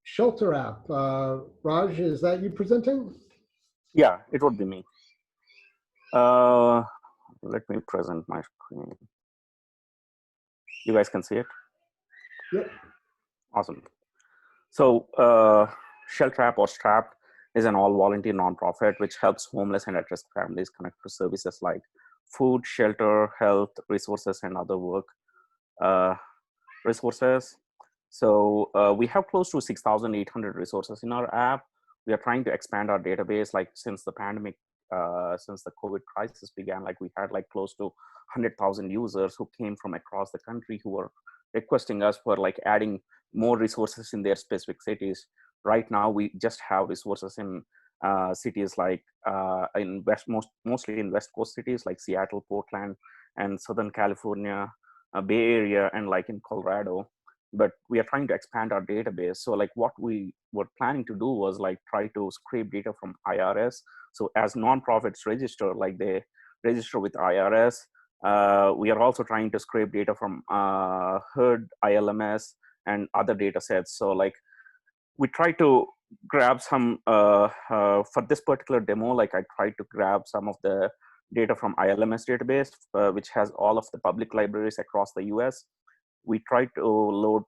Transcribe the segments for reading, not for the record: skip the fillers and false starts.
ShelterApp. Raj, is that you presenting? Yeah, it would be me. Let me present my screen. You guys can see it? Yep. Awesome. So ShelterApp or Strapped is an all-volunteer nonprofit which helps homeless and at-risk families connect to services like food, shelter, health, resources, and other work resources. So we have close to 6,800 resources in our app. We are trying to expand our database. Like since the pandemic, since the COVID crisis began, like we had like close to 100,000 users who came from across the country who were requesting us for like adding more resources in their specific cities. Right now, we just have resources in cities like in mostly in West Coast cities like Seattle, Portland, and Southern California, Bay Area, and like in Colorado. But we are trying to expand our database. So like what we were planning to do was like try to scrape data from IRS. So as nonprofits register, like they register with IRS, we are also trying to scrape data from HUD, ILMS, and other data sets. So like we try to grab some, for this particular demo, like I tried to grab some of the data from ILMS database, which has all of the public libraries across the US. We tried to load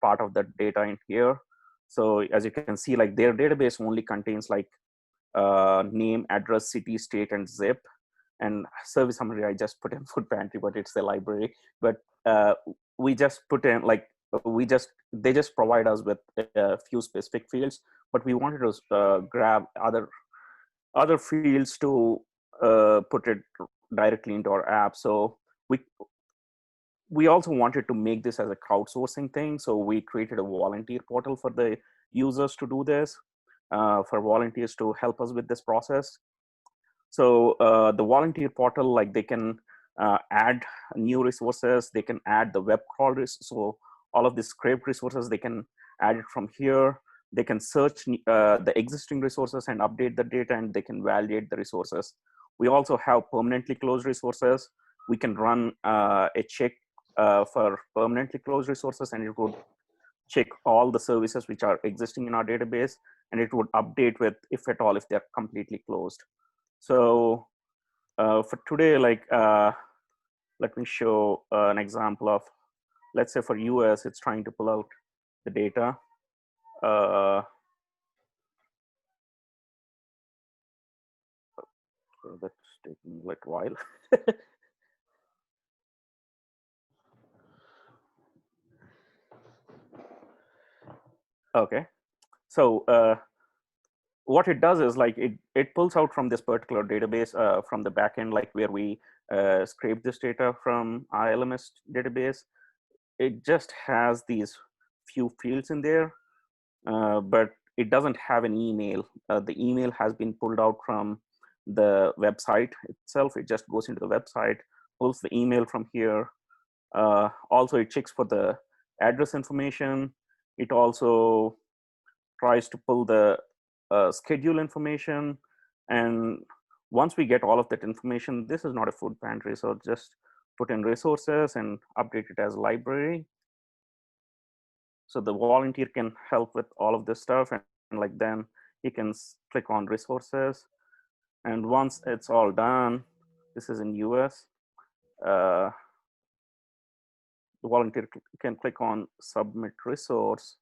part of that data in here. So as you can see, like their database only contains like name, address, city, state, and zip. And service summary, I just put in food pantry, but it's the library. But we just put in like, they just provide us with a few specific fields, but we wanted to grab other fields to put it directly into our app. So we also wanted to make this as a crowdsourcing thing. So we created a volunteer portal for the users to do this, for volunteers to help us with this process. So the volunteer portal, like they can add new resources, they can add the web crawl. So all of these scraped resources, they can add it from here. They can search the existing resources and update the data, and they can validate the resources. We also have permanently closed resources. We can run a check for permanently closed resources, and it would check all the services which are existing in our database, and it would update with, if at all, if they're completely closed. So for today, like, let me show an example of, let's say for US, it's trying to pull out the data. So that's taking a little while. Okay, so what it does is like it pulls out from this particular database from the backend, like where we scrape this data from ILMS database. It just has these few fields in there, but it doesn't have an email. The email has been pulled out from the website itself. It just goes into the website, pulls the email from here. Also, it checks for the address information. It also tries to pull the schedule information. And once we get all of that information, this is not a food pantry, so just put in resources and update it as library. So the volunteer can help with all of this stuff, and like then he can click on resources. And once it's all done, this is in US, the volunteer can click on submit resource.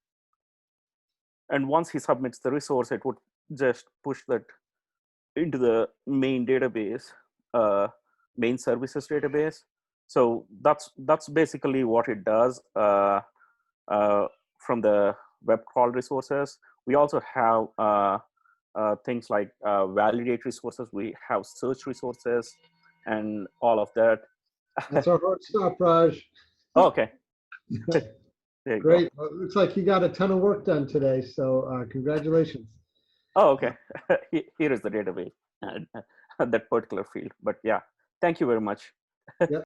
And once he submits the resource, it would just push that into the main database, main services database. So that's basically what it does from the web crawl resources. We also have things like validate resources. We have search resources and all of that. That's our hard stop, Raj. Oh, okay. Great. Well, it looks like you got a ton of work done today, so congratulations. Oh, okay. Here is the database, that particular field. But yeah, thank you very much. Yep.